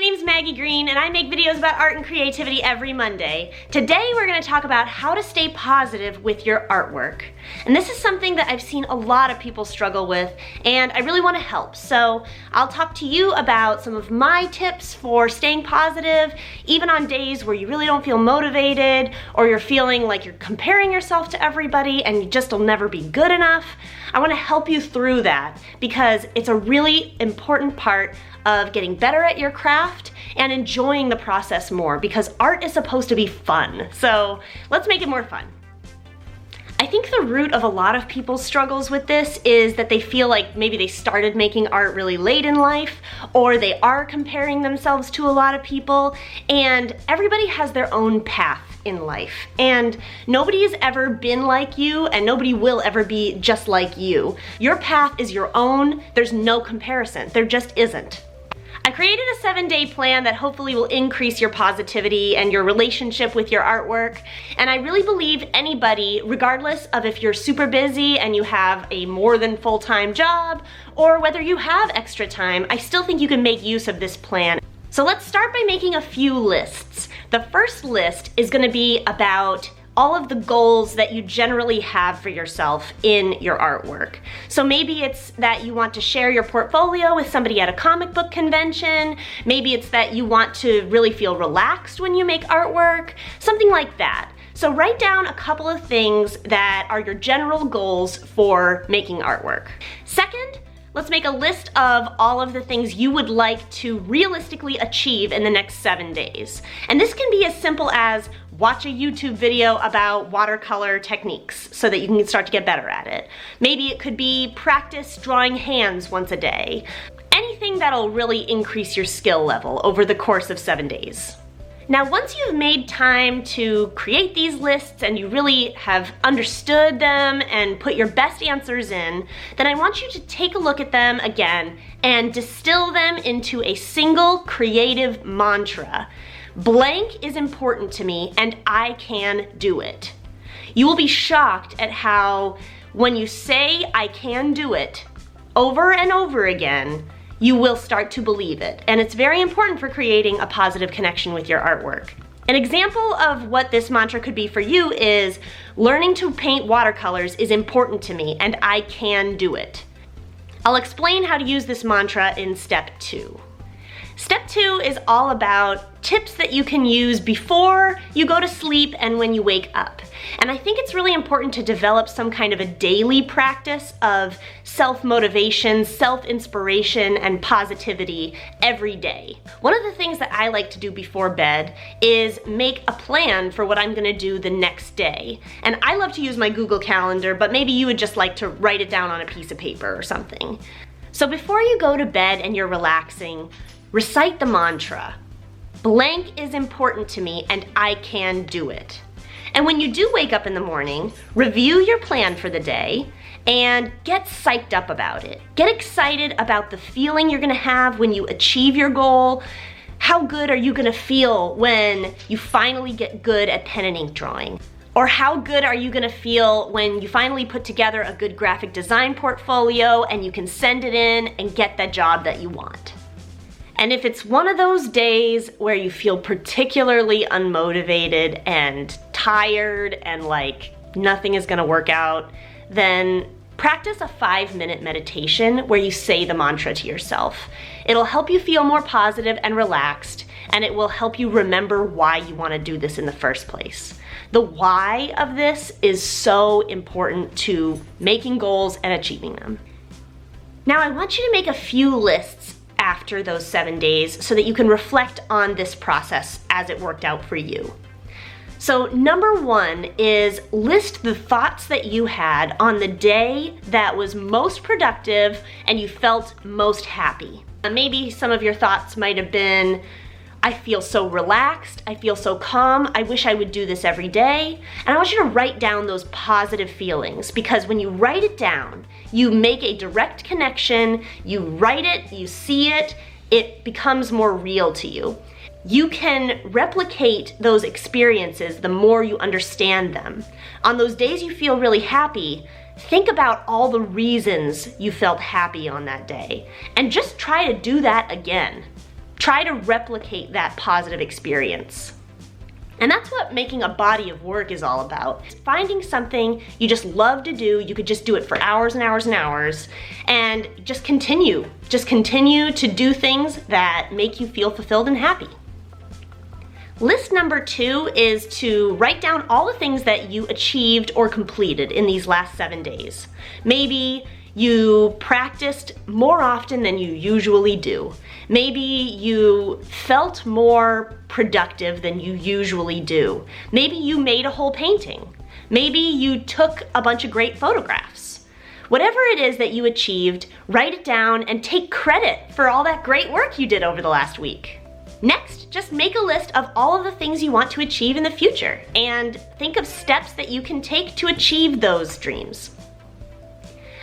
name's Maggie Green and I make videos about art and creativity every Monday. Today we're going to talk about how to stay positive with your artwork. And this is something that I've seen a lot of people struggle with and I really want to help. So I'll talk to you about some of my tips for staying positive, even on days where you really don't feel motivated or you're feeling like you're comparing yourself to everybody and you just will never be good enough. I want to help you through that because it's a really important part of getting better at your craft and enjoying the process more, because art is supposed to be fun. So let's make it more fun. I think the root of a lot of people's struggles with this is that they feel like maybe they started making art really late in life, or they are comparing themselves to a lot of people, and everybody has their own path in life. And nobody has ever been like you, and nobody will ever be just like you. Your path is your own. There's no comparison. There just isn't. I created a 7-day plan that hopefully will increase your positivity and your relationship with your artwork. And I really believe anybody, regardless of if you're super busy and you have a more than full-time job, or whether you have extra time, I still think you can make use of this plan. So let's start by making a few lists. The first list is going to be about all of the goals that you generally have for yourself in your artwork. So maybe it's that you want to share your portfolio with somebody at a comic book convention. Maybe it's that you want to really feel relaxed when you make artwork, something like that. So write down a couple of things that are your general goals for making artwork. Second, let's make a list of all of the things you would like to realistically achieve in the next 7 days. And this can be as simple as watch a YouTube video about watercolor techniques so that you can start to get better at it. Maybe it could be practice drawing hands once a day. Anything that'll really increase your skill level over the course of 7 days. Now, once you've made time to create these lists and you really have understood them and put your best answers in, then I want you to take a look at them again and distill them into a single creative mantra. Blank is important to me and I can do it. You will be shocked at how when you say I can do it over and over again, you will start to believe it. And it's very important for creating a positive connection with your artwork. An example of what this mantra could be for you is learning to paint watercolors is important to me and I can do it. I'll explain how to use this mantra in step 2. Step 2 is all about tips that you can use before you go to sleep and when you wake up. And I think it's really important to develop some kind of a daily practice of self-motivation, self-inspiration, and positivity every day. One of the things that I like to do before bed is make a plan for what I'm gonna do the next day. And I love to use my Google Calendar, but maybe you would just like to write it down on a piece of paper or something. So before you go to bed and you're relaxing, recite the mantra. Blank is important to me and I can do it. And when you do wake up in the morning, review your plan for the day and get psyched up about it. Get excited about the feeling you're gonna have when you achieve your goal. How good are you gonna feel when you finally get good at pen and ink drawing? Or how good are you gonna feel when you finally put together a good graphic design portfolio and you can send it in and get that job that you want? And if it's one of those days where you feel particularly unmotivated and tired and like nothing is gonna work out, then practice a 5-minute meditation where you say the mantra to yourself. It'll help you feel more positive and relaxed, and it will help you remember why you wanna do this in the first place. The why of this is so important to making goals and achieving them. Now I want you to make a few lists after those 7 days so that you can reflect on this process as it worked out for you. So number 1 is list the thoughts that you had on the day that was most productive and you felt most happy. Maybe some of your thoughts might have been, I feel so relaxed, I feel so calm, I wish I would do this every day. And I want you to write down those positive feelings, because when you write it down, you make a direct connection, you write it, you see it, it becomes more real to you. You can replicate those experiences the more you understand them. On those days you feel really happy, think about all the reasons you felt happy on that day, and just try to do that again. try to replicate that positive experience. And that's what making a body of work is all about. Finding something you just love to do, you could just do it for hours and hours and hours, and just continue. Just continue to do things that make you feel fulfilled and happy. List number 2 is to write down all the things that you achieved or completed in these last 7 days. Maybe you practiced more often than you usually do. Maybe you felt more productive than you usually do. Maybe you made a whole painting. Maybe you took a bunch of great photographs. Whatever it is that you achieved, write it down and take credit for all that great work you did over the last week. Next, just make a list of all of the things you want to achieve in the future and think of steps that you can take to achieve those dreams.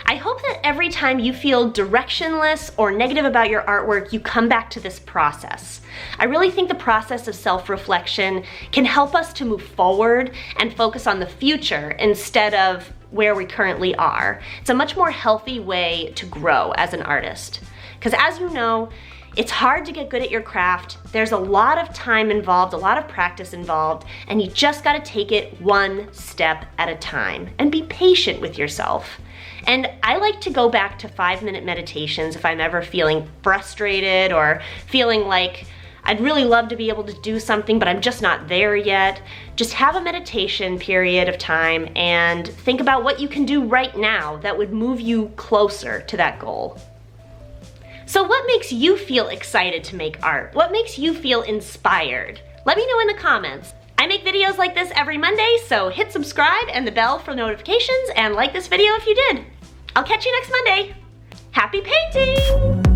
I hope that every time you feel directionless or negative about your artwork, you come back to this process. I really think the process of self-reflection can help us to move forward and focus on the future instead of where we currently are. It's a much more healthy way to grow as an artist. Because as you know, it's hard to get good at your craft. There's a lot of time involved, a lot of practice involved, and you just gotta take it one step at a time and be patient with yourself. And I like to go back to 5-minute meditations if I'm ever feeling frustrated or feeling like I'd really love to be able to do something, but I'm just not there yet. Just have a meditation period of time and think about what you can do right now that would move you closer to that goal. So what makes you feel excited to make art? What makes you feel inspired? Let me know in the comments. I make videos like this every Monday, so hit subscribe and the bell for notifications and like this video if you did. I'll catch you next Monday. Happy painting!